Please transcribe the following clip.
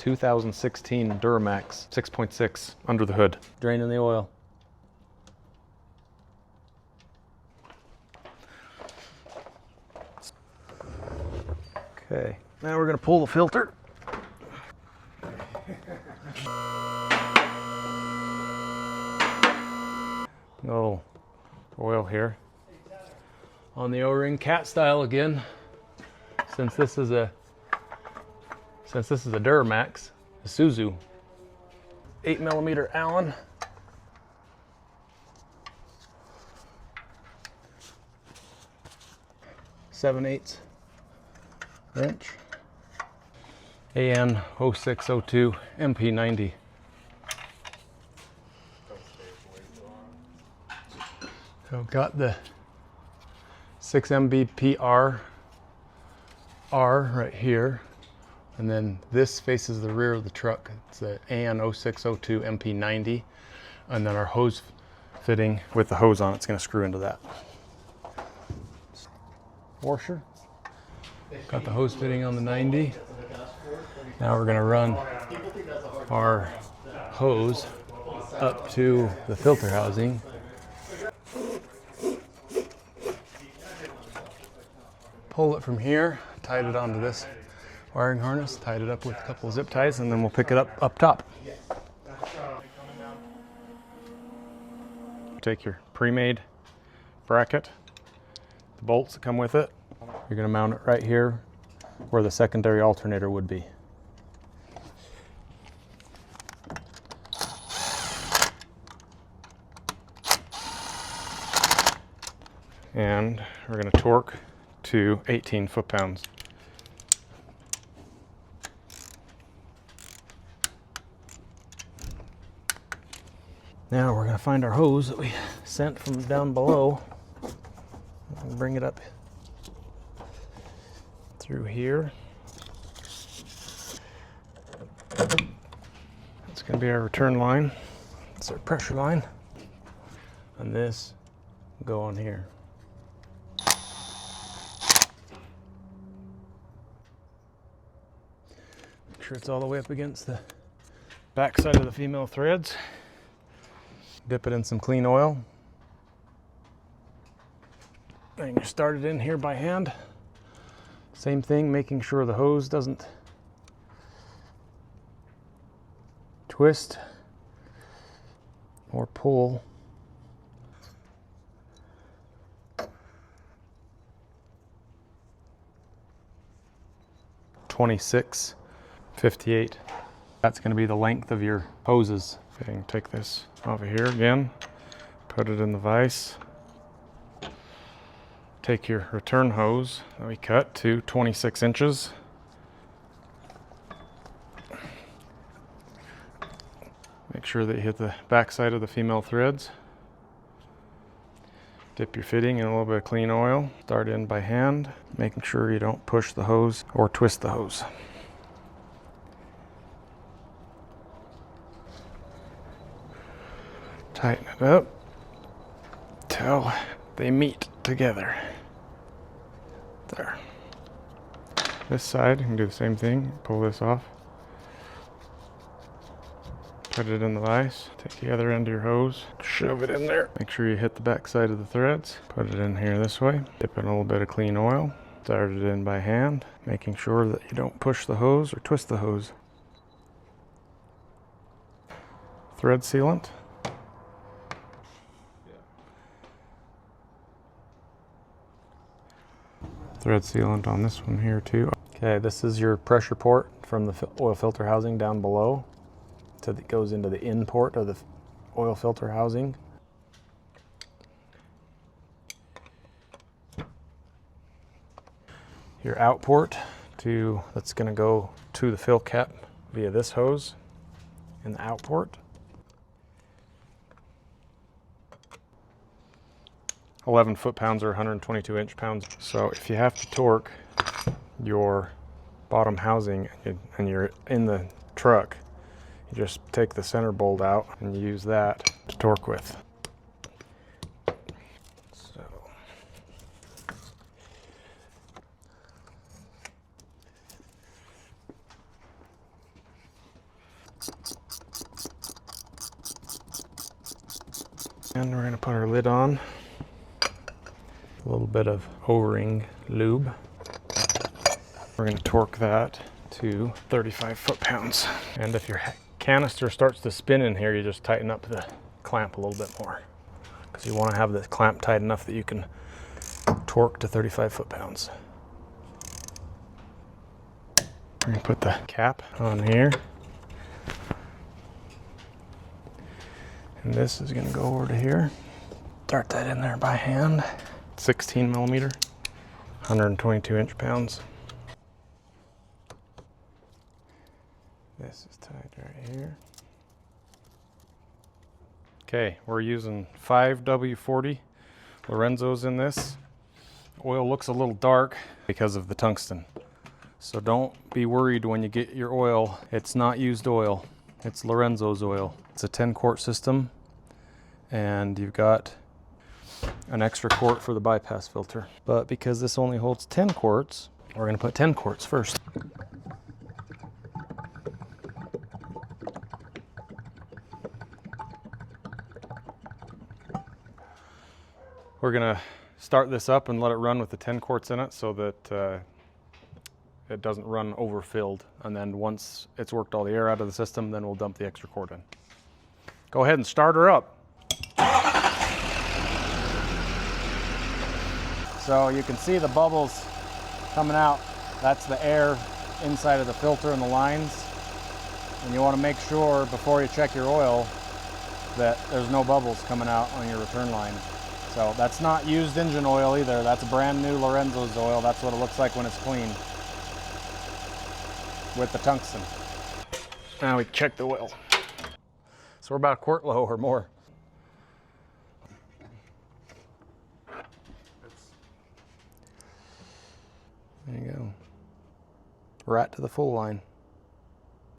2016 Duramax 6.6 under the hood. Draining the oil. Okay, now we're going to pull the filter. A little oil here on the O-ring, cat style again. Since this is a Duramax, Isuzu, 8mm Allen. (7/8 inch) AN 0602 MP90. So I've got the 6 Mbpr right here, and then this faces the rear of the truck. It's the AN 0602 MP90, and then our hose fitting with the hose on it's going to screw into that. Washer. Got the hose fitting on the 90. Now we're going to run our hose up to the filter housing. Pull it from here, tied it onto this wiring harness, tied it up with a couple of zip ties, and then we'll pick it up top. Take your pre-made bracket, the bolts that come with it. You're going to mount it right here where the secondary alternator would be. And we're going to torque to 18 foot-pounds. Now we're going to find our hose that we sent from down below and bring it up through here. It's going to be our return line. It's our pressure line. And this will go on here. Make sure it's all the way up against the back side of the female threads. Dip it in some clean oil. And you start it in here by hand. Same thing, making sure the hose doesn't twist or pull. (26/58). That's going to be the length of your hoses. Okay, take this over here again, put it in the vise. Take your return hose that we cut to 26 inches. Make sure that you hit the back side of the female threads. Dip your fitting in a little bit of clean oil. Start in by hand, making sure you don't push the hose or twist the hose. Tighten it up till they meet together. There. This side, you can do the same thing. Pull this off. Put it in the vise. Take the other end of your hose. Shove it in there. Make sure you hit the back side of the threads. Put it in here this way. Dip in a little bit of clean oil. Start it in by hand, making sure that you don't push the hose or twist the hose. Thread sealant. Thread sealant on this one here too. Okay, this is your pressure port from the oil filter housing down below. So that goes into the in port of the oil filter housing. Your out port that's going to go to the fill cap via this hose in the out port. 11 foot-pounds or 122 inch-pounds. So if you have to torque your bottom housing and you're in the truck, you just take the center bolt out and use that to torque with. So And we're going to put our lid on. A little bit of O-ring lube. We're going to torque that to 35 foot-pounds. And if your canister starts to spin in here, you just tighten up the clamp a little bit more, because you want to have the clamp tight enough that you can torque to 35 foot-pounds. We're going to put the cap on here. And this is going to go over to here. Start that in there by hand. 16 millimeter, 122 inch-pounds. This is tied right here. Okay, we're using 5W40 Lorenzo's in this. Oil looks a little dark because of the tungsten. So don't be worried when you get your oil. It's not used oil, it's Lorenzo's oil. It's a 10-quart system, and you've got an extra quart for the bypass filter. But because this only holds 10 quarts, we're going to put 10 quarts first. We're going to start this up and let it run with the 10 quarts in it so that it doesn't run overfilled. And then once it's worked all the air out of the system, then we'll dump the extra quart in. Go ahead and start her up. So you can see the bubbles coming out. That's the air inside of the filter and the lines. And you want to make sure before you check your oil that there's no bubbles coming out on your return line. So that's not used engine oil either. That's a brand new Lorenzo's oil. That's what it looks like when it's clean with the tungsten. Now we check the oil. So we're about a quart low or more. There you go. Right to the full line.